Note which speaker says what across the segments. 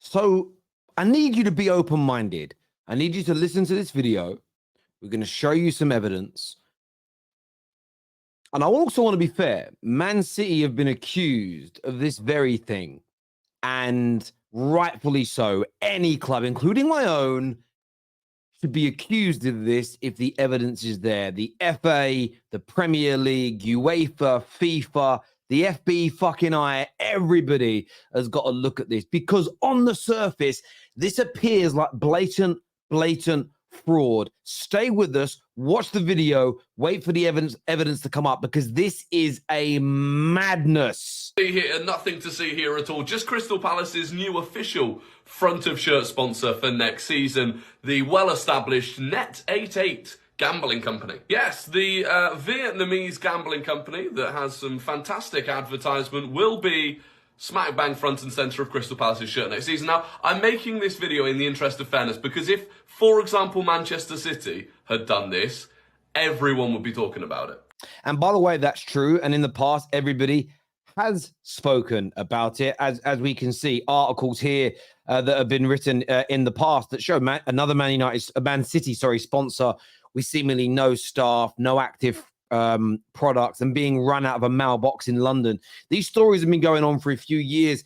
Speaker 1: So I need you to be open-minded. I need you to listen to this video. We're going to show you some evidence. And I also want to be fair. Man City have been accused of this very thing. And rightfully so. Any club, including my own, should be accused of this if the evidence is there. The FA, the Premier League, UEFA, FIFA, the FB, fucking I, everybody has got to look at this because on the surface, this appears like blatant fraud. Stay with us, watch the video, wait for the evidence to come up because this is a madness.
Speaker 2: Here, nothing to see here at all. Just Crystal Palace's new official front of shirt sponsor for next season, the well-established Net88 gambling company. Yes, the Vietnamese gambling company that has some fantastic advertisement will be smack bang front and centre of Crystal Palace's shirt next season. Now, I'm making this video in the interest of fairness because if, for example, Manchester City had done this, everyone would be talking about it.
Speaker 1: And by the way, that's true. And in the past, everybody has spoken about it, as we can see articles here that have been written in the past that show another Man City sponsor with seemingly no staff, no active products, and being run out of a mailbox in London. These stories have been going on for a few years,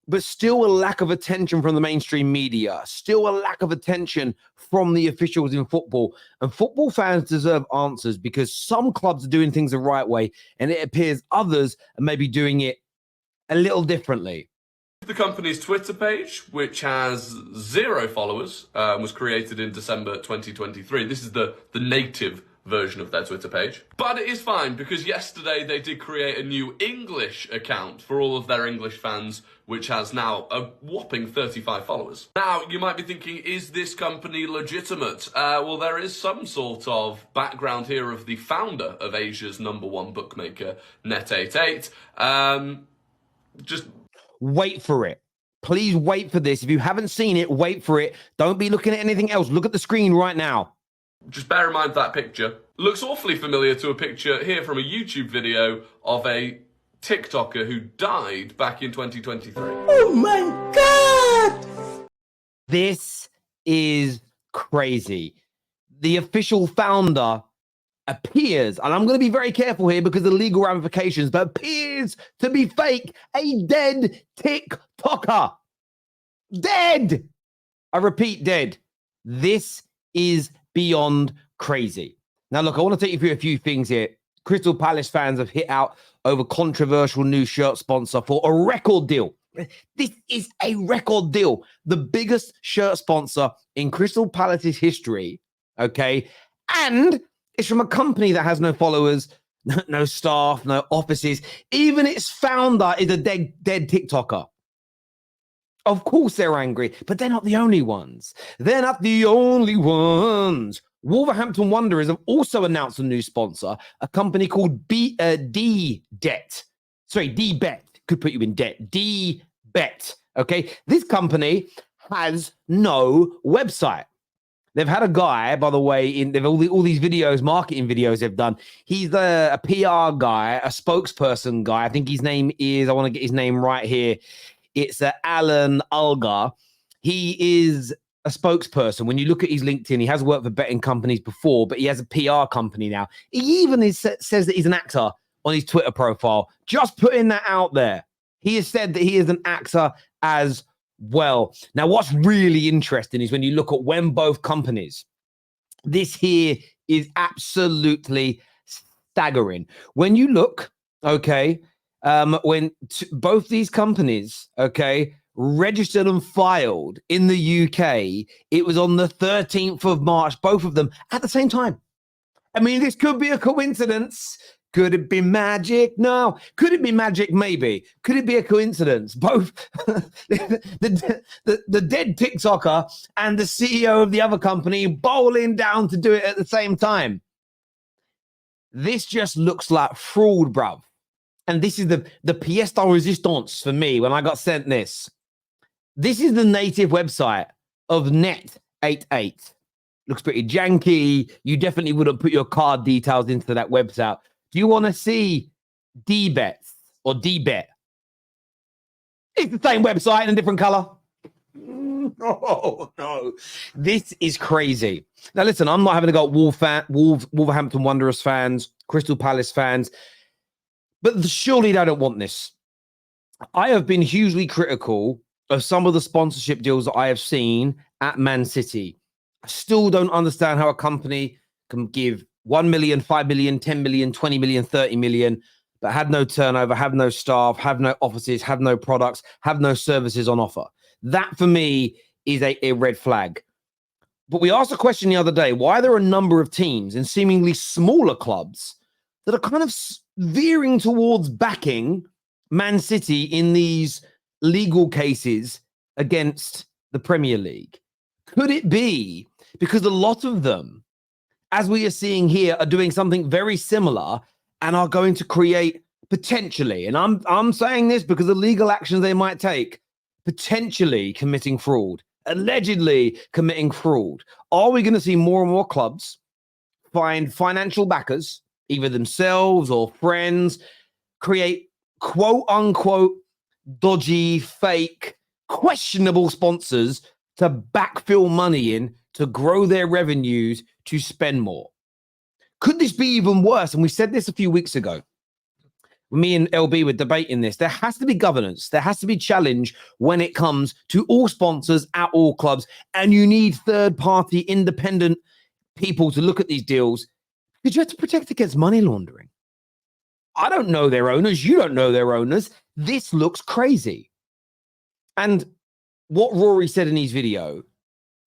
Speaker 1: but still a lack of attention from the mainstream media, still a lack of attention from the officials in football. And football fans deserve answers because some clubs are doing things the right way, and it appears others are maybe doing it a little differently.
Speaker 2: The company's Twitter page, which has 0 followers, was created in December 2023. This is the native version of their Twitter page. But it is fine because yesterday they did create a new English account for all of their English fans, which has now a whopping 35 followers. Now, you might be thinking, is this company legitimate? Well, there is some sort of background here of the founder of Asia's #1 bookmaker, Net88. Just
Speaker 1: wait for it. Please wait for this. If you haven't seen it, wait for it. Don't be looking at anything else. Look at the screen right now.
Speaker 2: Just bear in mind that picture looks awfully familiar to a picture here from a YouTube video of a TikToker who died back in 2023.
Speaker 3: Oh my God!
Speaker 1: This is crazy. The official founder appears, and I'm going to be very careful here because of the legal ramifications, but appears to be fake, a dead TikToker. Dead! I repeat, dead. This is beyond crazy. Now, look, I want to take you through a few things here. Crystal Palace fans have hit out over controversial new shirt sponsor for a record deal. This is a record deal. The biggest shirt sponsor in Crystal Palace's history, okay? And it's from a company that has no followers, no staff, no offices. Even its founder is a dead TikToker. Of course they're angry, but they're not the only ones. They're not the only ones. Wolverhampton Wanderers have also announced a new sponsor, a company called D-Bet. Sorry, D-Bet. Could put you in debt. D-Bet. Okay? This company has no website. They've had a guy, by the way, they've all these videos, marketing videos they've done. He's a PR guy, a spokesperson guy. I think his name is, I want to get his name right here. It's Alan Algar. He is a spokesperson. When you look at his LinkedIn, he has worked for betting companies before, but he has a PR company now. He even says that he's an actor on his Twitter profile. Just putting that out there. He has said that he is an actor as well. Now, what's really interesting is when you look at when both companies, this here is absolutely staggering. When you look, okay, when both these companies, okay, registered and filed in the UK, it was on the 13th of March, both of them at the same time. I mean, this could be a coincidence. Could it be magic? No. Could it be magic? Maybe. Could it be a coincidence? Both the dead TikToker and the CEO of the other company bowling down to do it at the same time. This just looks like fraud, bruv. And this is the pièce de résistance for me when I got sent this. This is the native website of Net88. Looks pretty janky. You definitely wouldn't put your card details into that website. Do you want to see D-Bet or D-Bet? It's the same website in a different color. Oh, no. This is crazy. Now, listen, I'm not having to go Wolverhampton Wanderers fans, Crystal Palace fans, but surely they don't want this. I have been hugely critical of some of the sponsorship deals that I have seen at Man City. I still don't understand how a company can give 1 million, 5 million, 10 million, 20 million, 30 million, but have no turnover, have no staff, have no offices, have no products, have no services on offer. That for me is a red flag. But we asked a question the other day, why are there a number of teams and seemingly smaller clubs that are kind of veering towards backing Man City in these legal cases against the Premier League? Could it be because a lot of them, as we are seeing here, are doing something very similar and are going to create potentially, and I'm saying this because of legal actions they might take, potentially committing fraud, allegedly committing fraud? Are we going to see more and more clubs find financial backers, either themselves or friends, create quote unquote dodgy, fake, questionable sponsors to backfill money in to grow their revenues to spend more? Could this be even worse? And we said this a few weeks ago. Me and LB were debating this. There has to be governance. There has to be challenge when it comes to all sponsors at all clubs. And you need third-party independent people to look at these deals because you have to protect against money laundering. I don't know their owners. You don't know their owners. This looks crazy. And what Rory said in his video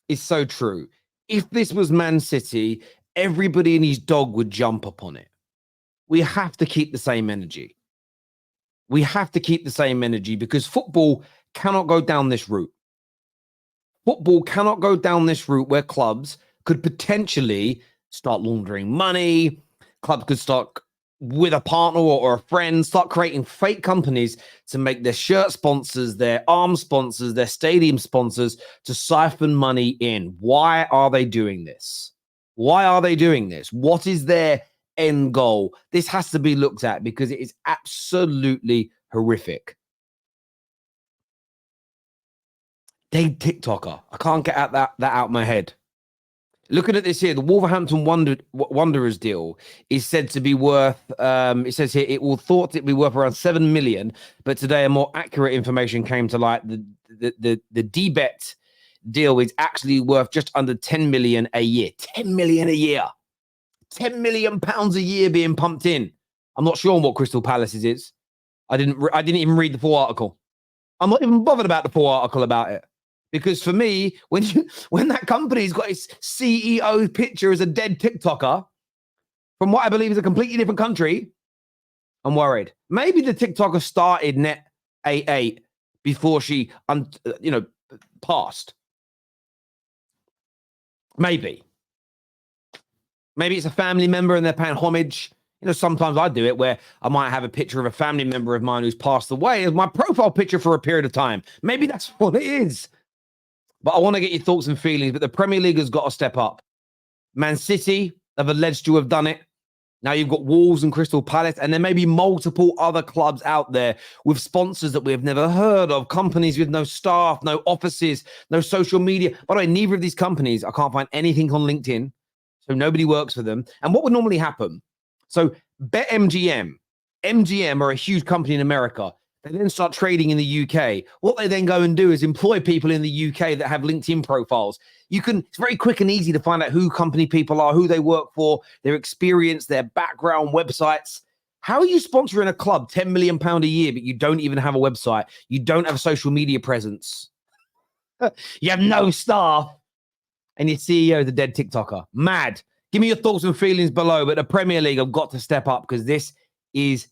Speaker 1: is so true. If this was Man City, everybody and his dog would jump upon it. We have to keep the same energy. We have to keep the same energy because football cannot go down this route. Football cannot go down this route where clubs could potentially start laundering money. Clubs could start with a partner or a friend, start creating fake companies to make their shirt sponsors, their arm sponsors, their stadium sponsors to siphon money in. Why are they doing this? Why are they doing this? What is their end goal? This has to be looked at because it is absolutely horrific. Dead TikToker. I can't get at that out of my head. Looking at this here, the Wolverhampton Wanderers deal is said to be worth, it says here, it will thought it'd be worth around 7 million, but today a more accurate information came to light. The D-Bet deal is actually worth just under 10 million a year. 10 million a year. 10 million pounds a year being pumped in. I'm not sure what Crystal Palace's is. I didn't even read the full article. I'm not even bothered about the full article about it. Because for me, when that company's got its CEO picture as a dead TikToker from what I believe is a completely different country, I'm worried. Maybe the TikToker started net 88 before she, passed. Maybe it's a family member and they're paying homage. Sometimes I do it where I might have a picture of a family member of mine who's passed away as my profile picture for a period of time. Maybe that's what it is. But I want to get your thoughts and feelings. But the Premier League has got to step up. Man City have alleged to have done it. Now you've got Wolves and Crystal Palace, and there may be multiple other clubs out there with sponsors that we have never heard of, companies with no staff, no offices, no social media. By the way, neither of these companies, I can't find anything on LinkedIn, so nobody works for them. And what would normally happen? So BetMGM, MGM are a huge company in America. They then start trading in the UK. What they then go and do is employ people in the UK that have LinkedIn profiles. It's very quick and easy to find out who company people are, who they work for, their experience, their background, websites. How are you sponsoring a club £10 million a year, but you don't even have a website? You don't have a social media presence. You have no staff. And your CEO is a dead TikToker. Mad. Give me your thoughts and feelings below. But the Premier League have got to step up because this is